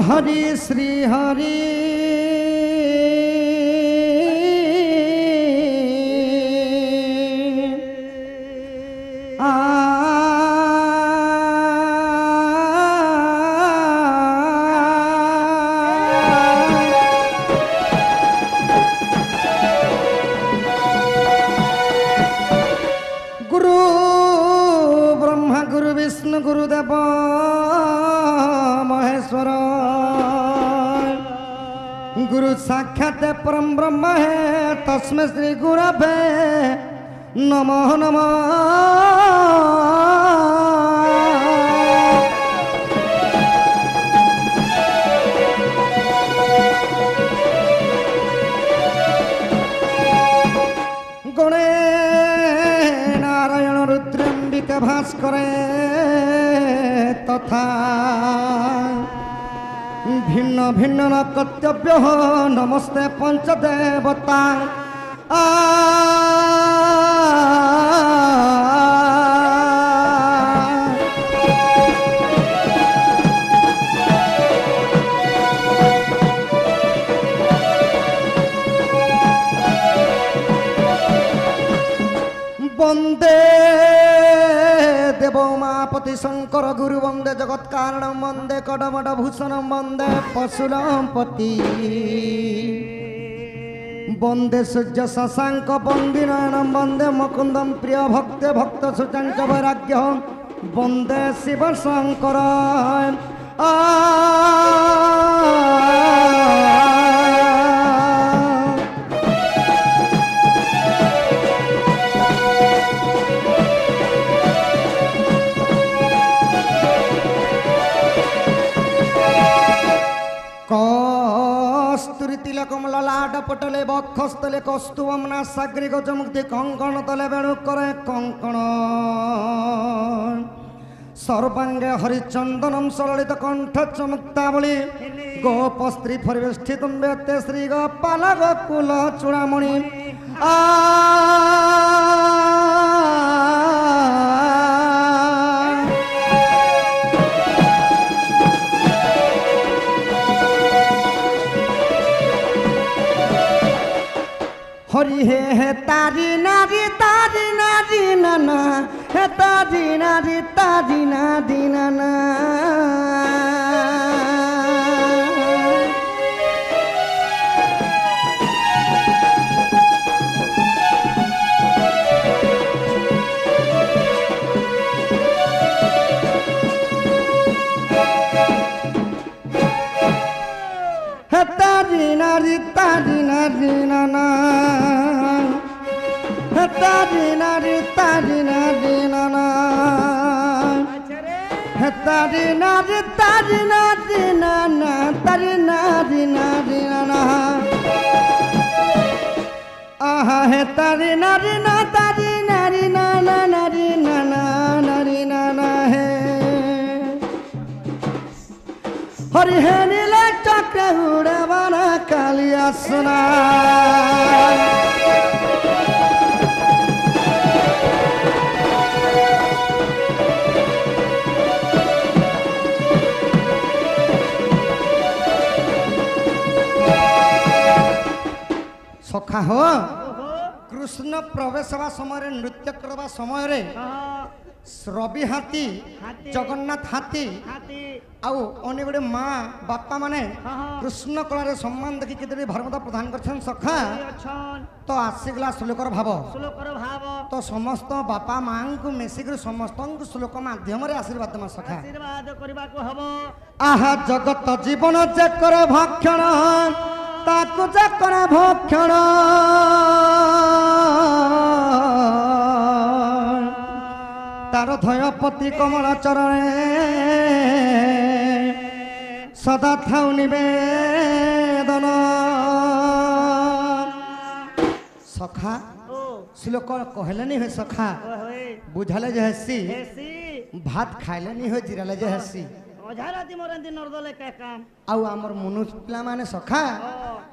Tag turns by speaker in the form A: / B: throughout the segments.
A: हरि श्री हरि गुरु ब्रह्मा गुरु विष्णु गुरुदेव महेश्वर गुरु साक्षात परम ब्रह्म है तस्मै श्री गुरवे नमः नमः। गणे नारायण रुद्रांबिका भास्करे तथा भिन्न भिन्न न कर्तव्य नमस्ते पंचदेवता वंदे देव उमापति शंकर गुरु वंदे जगत कारण वंदे कड़मट भूषण वंदे पशुरामपति वंदे सूर्य शशांक वंदे नयन वंदे मुकुंदम प्रिय भक्त भक्त सुचंच वैराग्य वंदे शिव शंकर कस्तूरी तिलकम ललाट पटले बक्षस्थले कौस्तुभम नासाग्रे गजमुक्ति कंकण तले बेणु करे कंकण सर्वांगे हरिचंदनम सलित कंठ चमुक्तावली गोप स्त्री परिवेष्टित व्यक्ते श्री गोपाल गोकुल चूड़ामणि हरि हे तारी नारी नाना हे तारी नारी नाना हे तारी नारी नाना तारी नारी नाना तारी नारी नाना तारी नारी नाना आहा है तारी नारी नाना नारी नाना है हरि है नीला चक्र उड़े बना कालिया सुना सखा हो कृष्ण प्रवेश हवा समय नृत्य करवा समय रवि हाथी जगन्नाथ हाथी आउ अनेक गुड़े माँ बापा माने कृष्ण कला सम्मान देखिए धर्मता प्रदान कर सखा तो आसीगला श्लोकर भाव तो समस्त बापा माँ को मिसिक समस्त श्लोक माध्यम आशीर्वाद देमा सखा आहा जगत जीवन जेकर भक्षण ताकु जेकर भक्षण तार धयपति कमला चरणे सदा थाउ निवेदन सखा श्लोक कहले नहीं है सखा बुझाले जे हसी भात खाइले नहीं हो जिराले जे हसी आउ आमर मनुष्य पिला माने सखा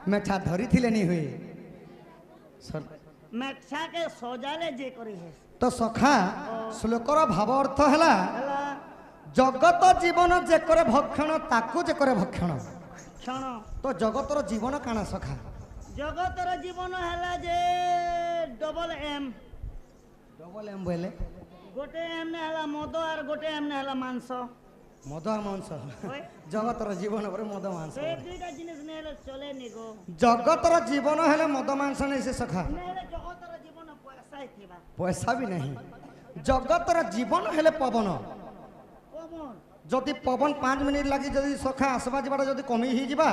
A: मेठा धरी थिले नहीं हुए
B: मेठा के सजाले जे करी है
A: तो सखा श्लोकर भाव अर्थ है জগত জীবন যে করে ভক্ষণ তাকু যে করে ভক্ষণ
B: क्षण
A: তো জগতর জীবন কাଣା সখা
B: जगतर जीवन है जे डबल एम
A: ডবল এম বলে
B: गोटे एम ने हला मद और गोटे एम ने हला मांस
A: মদ আর মাংস
B: ओए
A: জগতর জীবন পরে মদ মাংস
B: से दुईटा जिनिस ने हला चले नी गो
A: জগতর জীবন হলে মদ মাংস নেই সে সখা
B: ने हला जगतर जीवन पैसा ही थिबा
A: পয়সা বি নাই জগতর জীবন হলে পবন
B: पवन
A: যদি পবন 5 মিনিট লাগি যদি সখা আসবা যাবাটা যদি কমি হই যাবা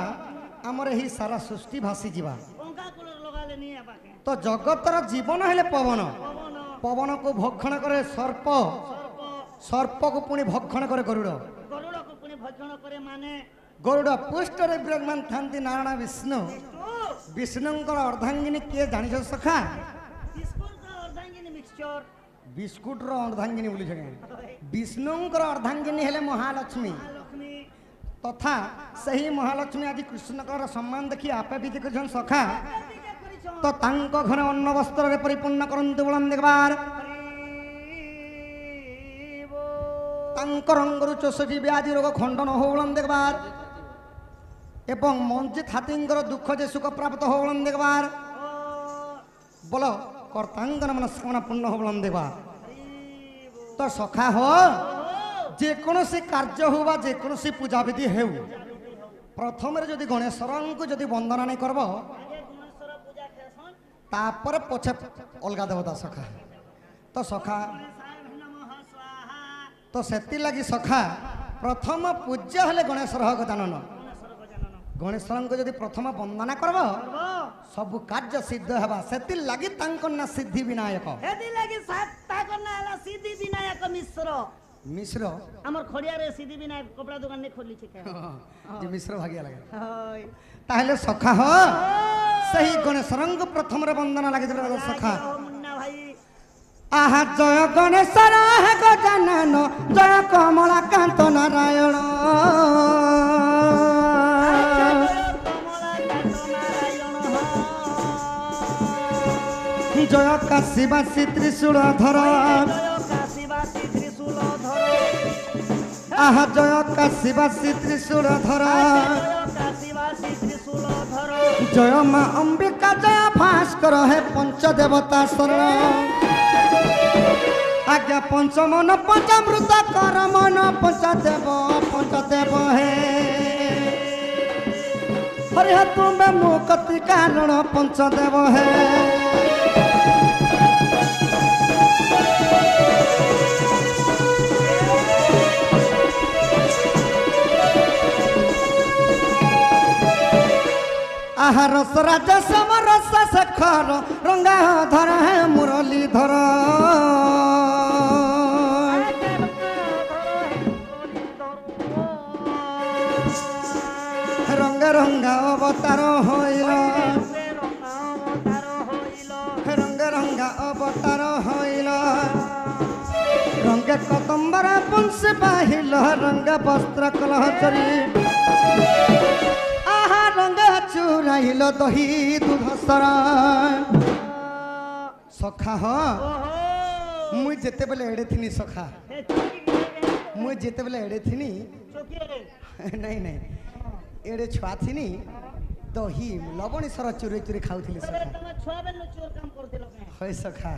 A: আমার এই সারা সৃষ্টি ভাসি যাবা
B: पंखा कूलर लगा ले नहीं आबाके
A: তো জগতর জীবন হলে পবন
B: पवन
A: পবনকু ভক্ষণ করে সর্প
B: सर्प
A: সর্পকু পুনি ভক্ষণ করে গরুড়
B: गरुड़ को पुणी भक्षण करे माने
A: গরুড় পুষ্টরে বিরাজমান থান্তি নারায়ণ বিষ্ণু
B: बिस्कुट
A: বিষ্ণুঙ্কর অর্ধাঙ্গিনী কিয়ে জানিছ সখা
B: बिस्कुट का अर्धांगिनी मिक्सचर
A: বিস্কুটর অর্ধাঙ্গিনী বলিছ বিষ্ণুঙ্কর অর্ধাঙ্গিনী হেলে মহালক্ষ্মী
B: लक्ष्मी
A: তথা সেই মহালক্ষ্মী আদি কৃষ্ণଙ୍କର সম্মান দেখি আপে বিধি করছেন সখা তো তাঙ্ক ঘরে অন্ন বস্ত্রে পরিপূর্ণ করন্তু বলন দেখবার তাঙ্ক রঙ্গরু 64 ব্যাধি রোগ খণ্ডন হো বলন দেখবার এবং মঞ্জিত হাতিঙ্কর দুঃখ যে সুখ প্রাপ্ত হো বলন দেখবার বলো কর্তাঙ্গন মনস্কামনা পূর্ণ হো বলন দেখবার তো সখা হো যে কোনসি কার্য হো বা যে কোনসি পূজাবিধি হেউ প্রথমে যদি গণেশ্বরଙ୍କୁ যদি বন্দনা নাই করব তারপরে পছে অলগা দেবতা সখা তো সখা তো সেতি লাগি সখা প্রথম পূজ্য হলে গণেশ্বর হক জানন গণেশ্বরଙ୍କୁ যদি প্রথম বন্দনা করব সবু কার্য সিদ্ধ হবা সেতি লাগি তাঙ্কর না সিদ্ধি বিনায়ক
B: हेदी लगी सातटा करना हला सीधी विनायक मिश्र
A: মিশ্র
B: हमर खड़िया रे सीधी विनायक कपड़ा दुकान ने खोली छे
A: যে মিশ্র ভাগিয়া লাগে
B: हाय
A: তাহলে সখা হ সেই গণেশ্বরଙ୍କୁ প্রথমরে বন্দনা লাগি দেবে সখা
B: मुन्ना भाई
A: আহা জয় গণেশ্বর হে গজানন জয় কমলাকান্ত নারায়ণ জয় কাশীবাসী ত্রিশূল ধর আহা জয় কাশীবাসী ত্রিশূল ধর জয় মা অম্বিকা জয় ভাস্কর হে পঞ্চদেবতা শরণ আজ্ঞা পঞ্চমন পঞ্চামৃত কর মন পঞ্চদেব হে হরি হে তুমে মুকতি কারণ পঞ্চদেব হে আহা রস রাজ সমরস শেখর রঙ্গা ধর হে মুরলী ধর রঙ্গা রঙ্গা অবতার হইল রঙ্গা রঙ্গা অবতার হইল রঙ্গে কদম্বর বংশী বাহিল রঙ্গা বস্ত্র কলহচরী আহা রঙ্গা চুরাইল দহি দুধ সরা সখা হ মুই যেতেবেলে এড়ে থিনি সখা মুই যেতেবেলে এড়ে থিনি নাই নাই এড়ে ছুয়া থিনি দহি লবণী সর চুরি চুরি খাউଥିଲି সখা
B: छुआ बेल चोर काम करते लोग
A: হয় সখা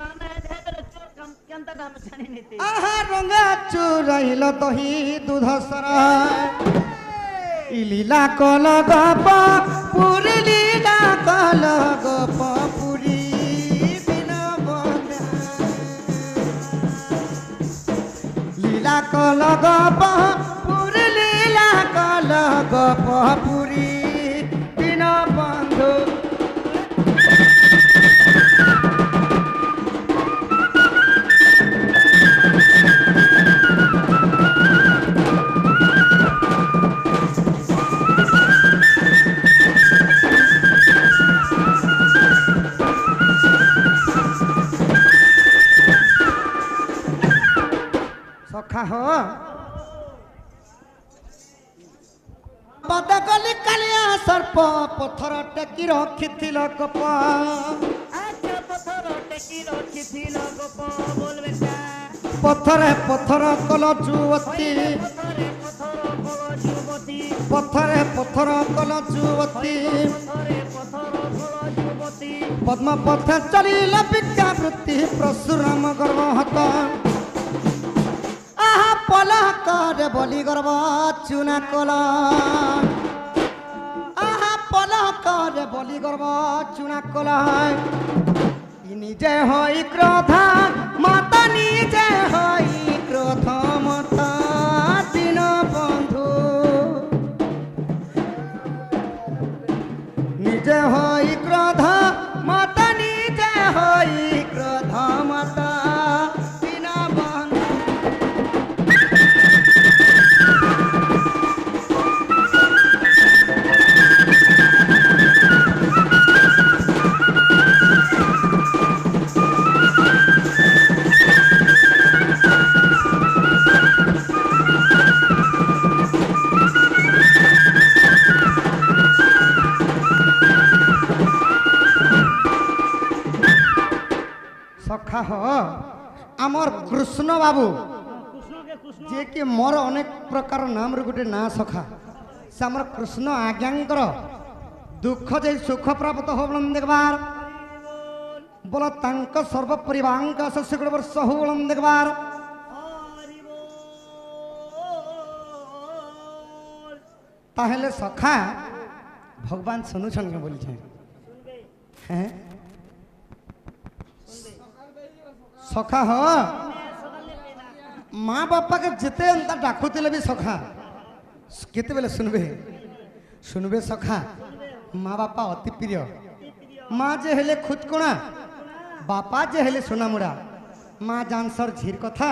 B: हमें बेल चोर काम केनता काम जानी नहीं
A: আহা রঙ্গা চুরাইল দহি দুধ সরা ইলীলা কল গপ পুরি লীলা কল গপ পুরি বিনা বদা লীলা কল গপ পুরি লীলা কল গপ পুরি বিনা বন্ধু সখা হ পদ গলি কালিয়া সর্প পথর টেকি রখিছিল কপ
B: अच्छा पत्थर टेकी रखी थी लोग बोल बेटा
A: ପଥରେ ପଥର କଲ ଯୁବତୀ
B: ପଥରେ ପଥର କଳ ଯୁବତୀ
A: ପଥରେ ପଥର କଲ ଯୁବତୀ
B: ପଥରେ ପଥର କଳ ଯୁବତୀ
A: ପଦ୍ମ ପଥ ଚାଲିଲ ଭିକ୍ଷାବୃତ୍ତି ପରଶୁରାମ ଗର୍ବ ହତ ଆହା ପଲକରେ ବଲି ଗର୍ବ ଚୁନା କଲ আহা পলকরে বলি গর্ব চুনা কলায় নিজে হই ক্রোধ মাতা নিজে হই ক্রোধ মতা দিন বন্ধু নিজে হই ক্রোধ মাতা নিজে হই ক্রোধ মাতা দিন বন্ধু সখা হ আমার কৃষ্ণ বাবু
B: কৃষ্ণকে কৃষ্ণ
A: যে কি মোর অনেক প্রকার নামর গোটে না সখা সে আমার কৃষ্ণ আজ্ঞাঙ্কর দুঃখ যে সুখ প্রাপ্ত হবলন দেখবার বল তাঙ্ক সর্বপরিবাঙ্ক শস্য বর্ষ হবলন দেখবার
B: হরি বল
A: তাহলে সখা ভগবান শুনুছন কে বলছে
B: শুনবে
A: হ্যাঁ সখা হ
B: সকালে পেনা
A: মা বাপাকে যেতে এন্তা ডাকুলে বি সখা কেতবেলে শুনবে শুনবে সখা মা বাপা অতি প্রিয় মা যে হেলে খুদকুণা বাপা যে হেলে সোনামুড়া মা জানসর ঝির কথা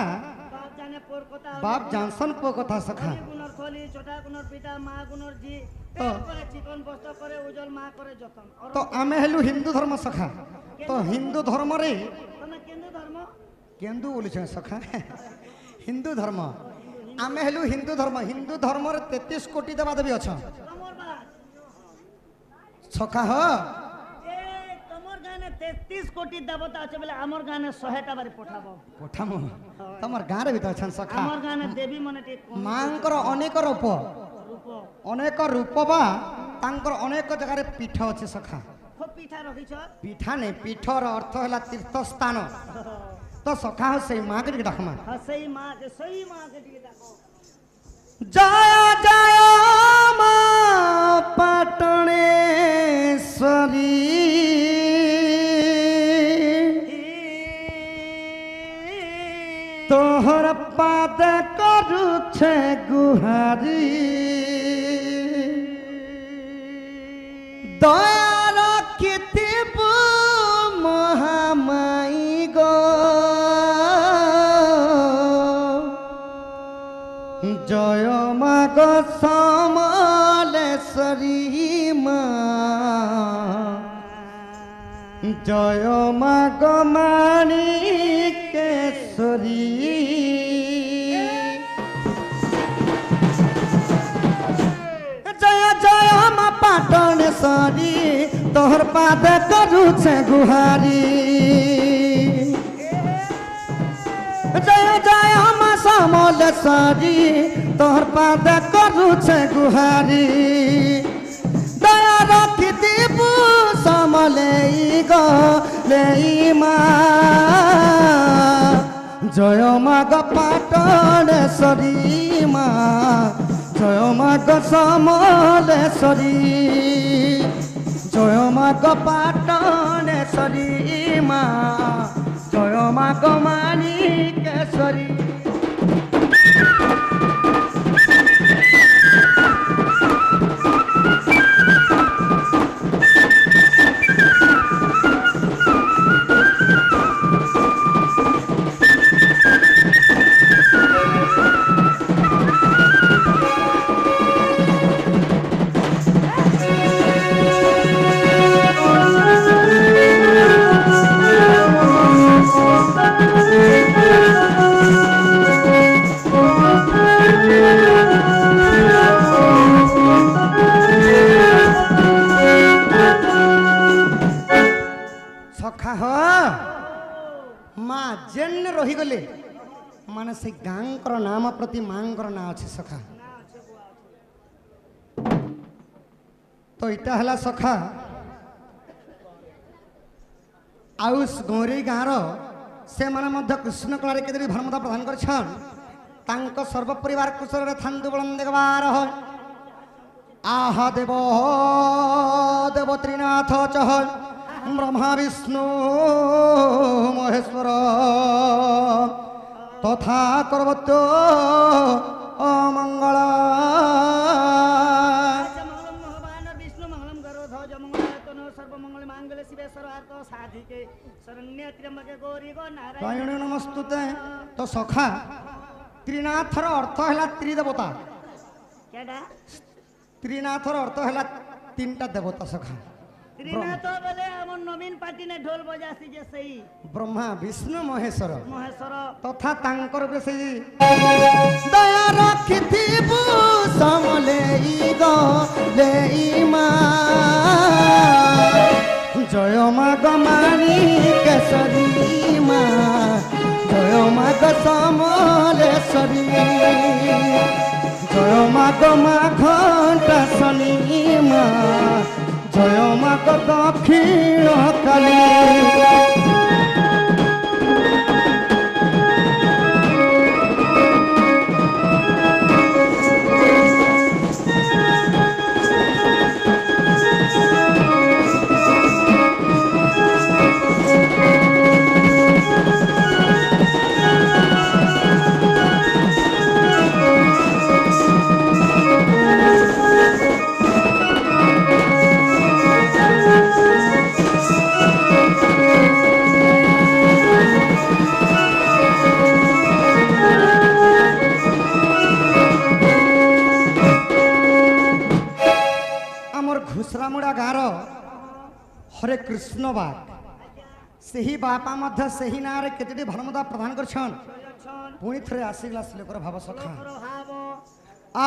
B: বাপ জানে পোর কথা
A: বাপ জানসন পো কথা সখা
B: গুণর থলি ছোটা গুণর পিতা মা গুণর জি
A: তো
B: করে চিকন বস্ত করে উজ্জ্বল মা করে যতন
A: তো আমি হেলু হিন্দু ধর্ম সখা তো হিন্দু ধর্মরে
B: তুমি কেন্দু ধর্ম
A: কেন্দু বলছ সখা হিন্দু ধর্ম আমি হেলু হিন্দু ধর্মরে 33 কোটি দেবা দেবী অছ
B: তোমার বাস
A: সখা হ
B: এ তোমার গানে 33 কোটি দেবতা আছে বলে আমার গানে 100টা বারে পঠাবো
A: পঠামু তোমার গাঁরে ভিতর অছন সখা
B: আমার গানে দেবী মনে টিক
A: মাঙ্কর অনেক রূপ
B: রূপ
A: অনেক রূপ বা তাঙ্কর অনেক জায়গায় পীঠ আছে সখা
B: খুব পিঠা রখিছ
A: পিঠা নে পীঠর অর্থ হলা তীর্থস্থান তো সখা হ সেই মা কে ডাকমা
B: সেই মাকে দিয়ে দেখো
A: জয় জয় মা পাটণেশ্বরী তোহর পাদ করুছে গুহারি দয়ার কীর্তিব মহামাই গো জয় মা গো সমলেশ্বরী মা জয় মা গো মাণিকেশ্বরী জয় জয় মা পাটণেশ্বরী তোহর পাদ করুছে গুহারি জয় জয় মা সমলেশ্বরী তোহর পাদ করুছে গুহারি দয়া রাখি দিবু সমলেই গলেই মা জয় মা গো পাটণেশ্বরী মা জয় মা গো সমলেশ্বরী জয় মা গো পাটণেশ্বরী মা জয় মা গো মাণিকেশ্বরী ମାନେ ସେ ଗାଁଙ୍କର ନାମ ପ୍ରତି ମାଙ୍କର ନାଁ ଅଛି ସଖା। ତ ଏଇଟା ହେଲା ସଖା ଆଉ ଗୌରୀ ଗାଁର ସେମାନେ ମଧ୍ୟ କୃଷ୍ଣ କଳାରେ କେତେ ଧର୍ମତା ପ୍ରଦାନ କରିଛନ୍ ତାଙ୍କ ସର୍ବ ପରିବାର କୁଶଳରେ ଥାନ୍ତୁ ବଳନ ଦେଖବାର হয় আহা দেব দেব ত্রিনাথ চহ ব্রহ্মা বিষ্ণু মহেশ্বর তথা করবত্য অমঙ্গল
B: মঙ্গলম ভগবান বিষ্ণু মঙ্গলম গরোধ্বজ মঙ্গলায়তন সর্বমঙ্গল মাঙ্গল্যে শিবে সর্বার্থ সাধিকে শরণ্যে ত্র্যম্বকে গৌরী গো নারায়ণ
A: নমস্তুতে। তো সখা ত্রিনাথর অর্থ হল ত্রিদেবতা।
B: কেডা
A: ত্রিনাথর অর্থ হল তিনটা দেবতা সখা।
B: ত্রিনাথ বলে আমার নবীন পাটিনে ঢোল বজাসি যে সেই
A: ব্রহ্মা বিষ্ণু মহেশ্বর
B: মহেশ্বর
A: তথা তাঙ্কর উপরে সেই দয়া রাখিথিবু সমলেই গলেই মা জয় মা গমানি কেশরী মা জয় মা গ সমলেশ্বরী জয় মা গ মা ঘণ্টা শনি মা জয় মা গ দক্ষিণ কালী। ଘୁଷରାମୁଡ଼ା ଗାଁର ହରେ କୃଷ୍ଣ ବାଗ ସେହି ବାପା ମଧ୍ୟ ସେହି ନାଁରେ କେତେଟି ଭରମତା ପ୍ରଦାନ କରିଛନ୍। ପୁଣି ଥରେ ଆସିଗଲା ଶ୍ଲୋକର ଭାବ ସଖା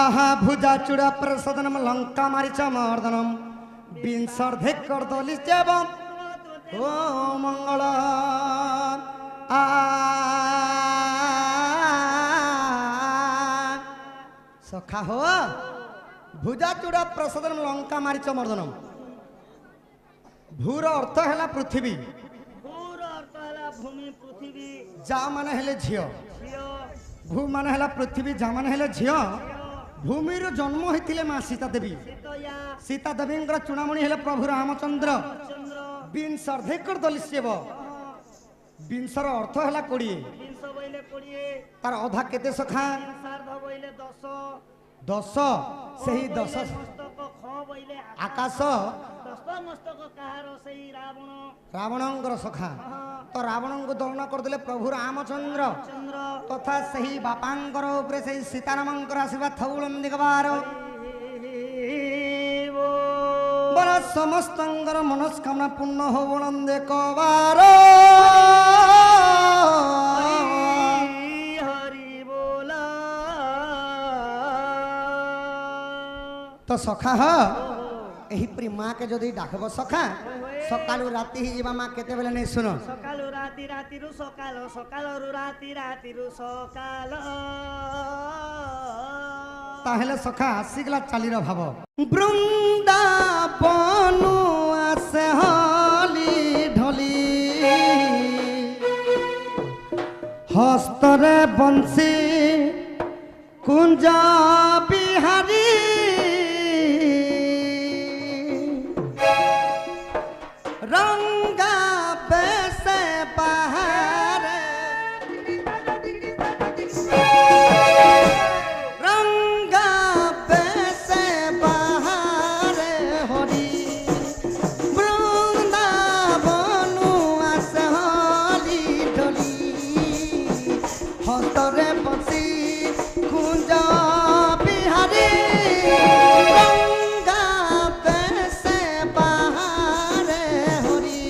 A: ଆହା ଭୁଜା ଚୁଡ଼ା ପ୍ରସଦନମ ଲଙ୍କା ମାରିଚ ମର୍ଦନମ ବିଂଶର୍ଧେ କରଦଲି ଦେବ ଓ ମଙ୍ଗଳ ସଖା ହୋ ভুজা চূড়া প্রসাদন লঙ্কা মারিচ মর্দনম। ভূর অর্থ হেলা পৃথিবী
B: ভূর অর্থ হেলা ভূমি পৃথিবী
A: যা মানে হেলে ঝিও ভূ মানে হেলা পৃথিবী যা মানে হেলে ঝিও ভূমির জন্ম হইতিলে মা সীতা দেবী সীতা দেবীঙ্কর চূড়ামণি হেলে প্রভু রামচন্দ্র বিংশর্ধেকর দলিস্যব বিংশর অর্থ হেলা 20 তার অধা কেতে সখা 10 ସେହି 10 ଆକାଶ ରାବଣଙ୍କର ସଖା ତ ରାବଣଙ୍କୁ ଦଳନ କରିଦେଲେ ପ୍ରଭୁ ରାମଚନ୍ଦ୍ର ତଥା ସେହି ବାପାଙ୍କର ଉପରେ ସେହି ସୀତାରାମଙ୍କର ଆଶୀର୍ବାଦ ଥଉଳନ୍ତି କବାର ବର ସମସ୍ତଙ୍କର ମନସ୍କାମନା ପୂର୍ଣ୍ଣ ହଉଳନ୍ଦେ କବାର तो सखा ह एहीपरि माँ के जदि डाकब सखा सकालू राति ही जीवा माँ केते बेले नहीं सुनो
B: सकालू राति राति रु सकालो सकालू राति राति रु सकालो
A: ताहेले सखा आसीगला चालीर भाव बृंदावन आसे हली ढली हस्तरे बंसी कुंज बिहारी रंगा बेसे बाहर रंगा बेसे बाहर हरि वृंदावन आसे हली ढली हस्तरे बसी कुंज बिहारी रंगा बेसे बाहर हरि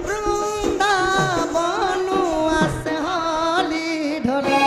A: वृंदावन आसे हली ढली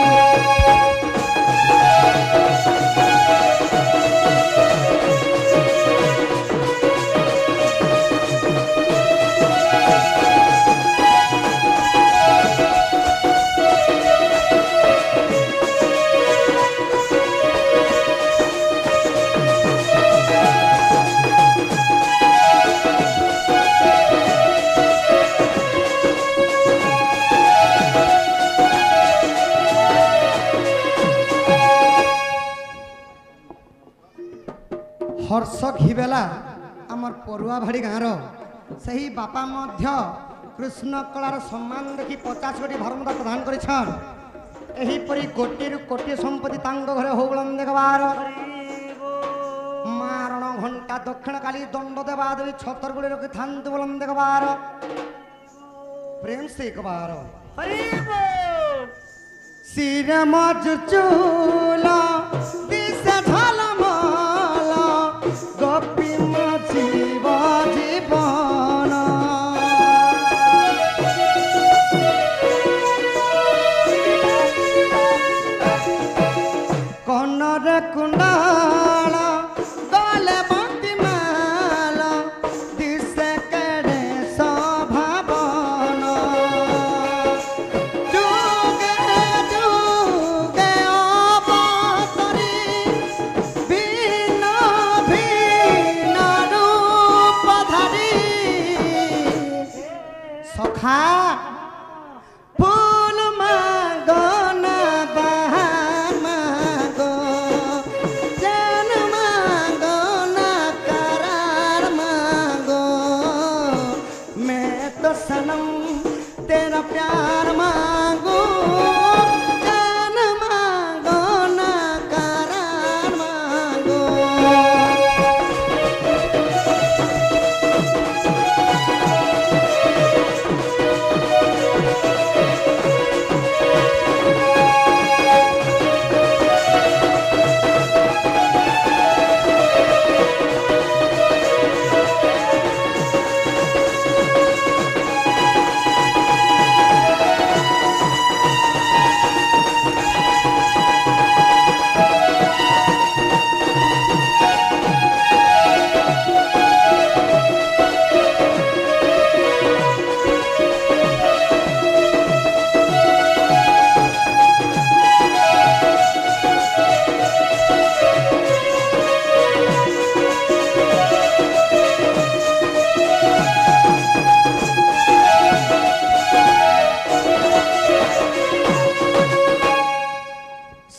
A: हर्ष घिबेला आमर परुआ भाड़ी गाँव सही बापा मध्य कृष्ण कलार सम्मान देखि 50 कोटी धर्मदा प्रदान करिछन एहीपरि कोटी कोटी संपत्ति तांग घरे होबलन देखबार मारण घंटा दक्षिण काली दंड देवा देवी छतर गुड़ी रखी थांत बोलन देखबार प्रेम से एक बार सिर मजचूल दिशा झलमल गोपी मजीव जीवन कनर कुंडाल गले बंदी माल दिशे केड़े सभावन जुगे जुगे अवतरी भिन्न भिन्न रूप धारी सखा फूल मागना बहा मागो जान मागो ना करार मागो मैं तो सनम तेरा प्यार मांगू जान मांगो ना करार मांगो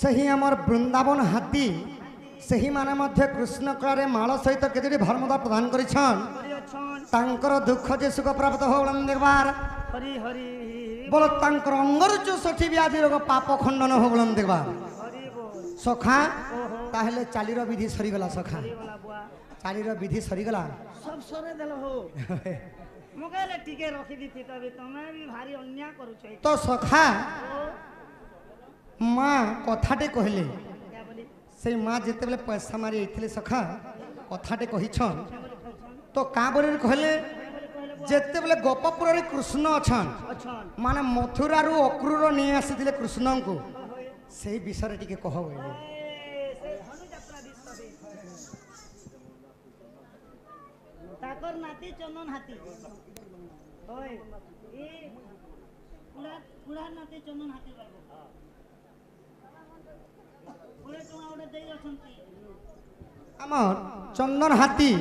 A: सही आमर वृंदावन हाथी सही माने मध्य कृष्ण कलारे माल सहित केतोटी धर्मदा प्रदान करिछन तांकर दुख जे सुख प्राप्त होलन देखबार
B: हरि हरि
A: बोलो तांकर अंगर 64 व्याधि रोग पाप खंडन होलन देखबार
B: हरि बोल
A: सखा ताहले चालीर विधि सरी गला सखा
B: बोला बुआ
A: चालीर विधि सरी गला
B: सब सरे देल हो मगले टिके रखी दी थी तभी तुम्हें भी भारी अन्याय करू छै
A: तो सखा माँ कथाटे कहले
B: क्या बोली
A: से माँ जिते बेले पैसा मारी आइथिले सखा कथाटे कहिछन तो का बोले कहले जेते बेले गोपपुर रे कृष्ण अछन
B: अच्छा
A: माने मथुरा रु अक्रूर नहीं आसीथिले कृष्ण को से विषय टिके कह बोले
B: ताकर नाती चंदन हाथी ओए ए पुरा नाती चंदन हाथी बाबू पुरे टुना उडे देई अछंती
A: आमर चंदन हाथी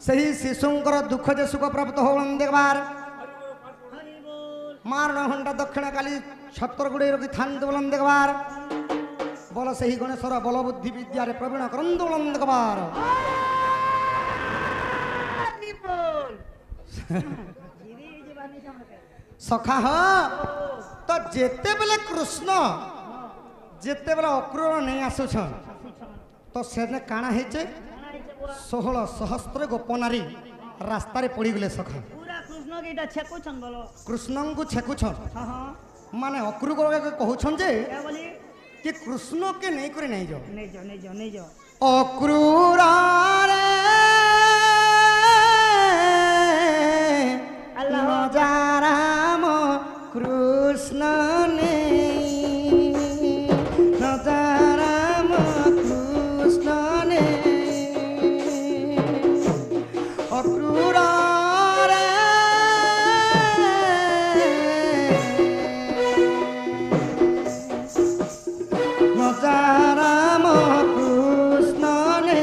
A: सही शिशुंकर दुख जे सुख प्राप्त होवन देखबार
B: हरि बोल
A: मारण घंटा दक्षिण काली छतर गुड़े रखी थान बोलन देखबार बोल सही गणेश्वर बल बुद्धि विद्या रे प्रवीण करंद बोलन देखबार
B: हरि बोल गिरी जे बानी समके
A: सखा ह तो जेते बेले कृष्ण जेते बेले अक्रूर नहीं आसुछन तो सेने काना हेचे 16 सहस्त्र गोपनारी रास्ता रे पड़ी गले सखा
B: पूरा कृष्ण के इटा छेको छन बोलो
A: कृष्ण को छेकुछन
B: हां हां
A: माने अक्रूर के कहउछन जे
B: क्या बोली
A: कि कृष्ण के नहीं करे नहीं जाओ
B: नहीं जाओ
A: अक्रूर रे
B: अल्लाह
A: नजाराम कृष्ण ने नजाराम कृष्ण ने अक्रूर रे नजाराम कृष्ण ने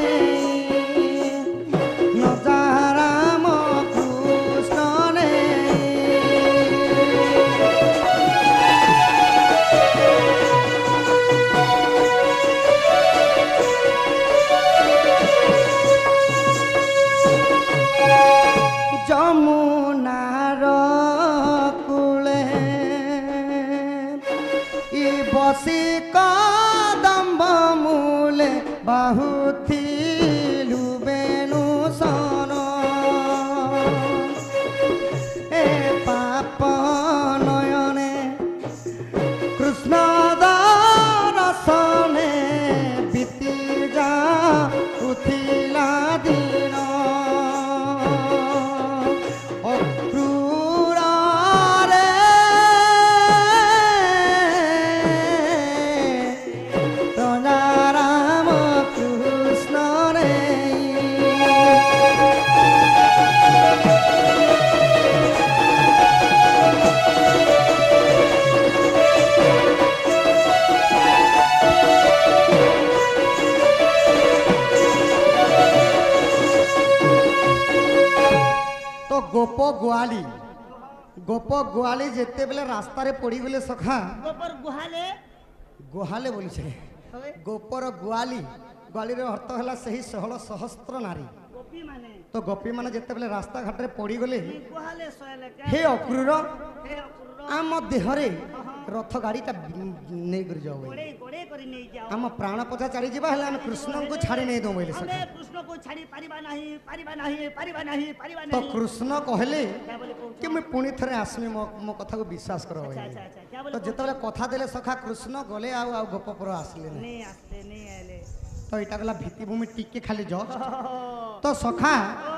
A: ବସି କଦମ୍ବ ମୂଳେ ବାହୁଥିଲୁ ବେଣୁ ସନ ଏ ପାପ ନୟନେ କୃଷ୍ଣ ଦର୍ଶନେ ବିତି ଯାଉଥିଲା ଦିନ ଅକ୍ରୂରରେ ରାଜା ରାମ କୃଷ୍ଣରେ तो गोप गुआली जेतेबेले रास्तारे पड़ीगले सखा
B: गोबर गुहाले
A: गुहाले बोली
B: हवे
A: गोपर गुआली गुआली रे अर्थ है सही 16 सहस्त्र नारी
B: गोपी माने
A: तो गोपी माने जेतेबेले रास्ता घाट रे पड़ीगले
B: गुहाले सोयले
A: हे अक्रूर
B: हे अक्रूर
A: आम देहरे रथ गाड़ीटा नहीं कर जाओ
B: गोड़े गोड़े करी नहीं जाओ
A: आम प्राण पछा चढ़ी जावा हेले हम कृष्ण को छाड़ी नहीं दो बोले
B: हमें
A: सखा
B: कृष्ण को छाड़ी परिबा नहीं परिबा नहीं परिबा नहीं परिबा
A: तो
B: नहीं
A: कृष्ण कहले
B: क्या बोले कहू
A: कि मैं पुणी थरे आसमी मो कथा को विश्वास करो
B: अच्छा अच्छा अच्छा क्या
A: तो
B: बोले
A: जेतेबेले कथा देले सखा कृष्ण गले आ गोपपुर आसले नहीं
B: नहीं आस्ते नहीं आले
A: तो इटा गला भित्तिभूमि टिके खाली जो तो सखा
B: ओ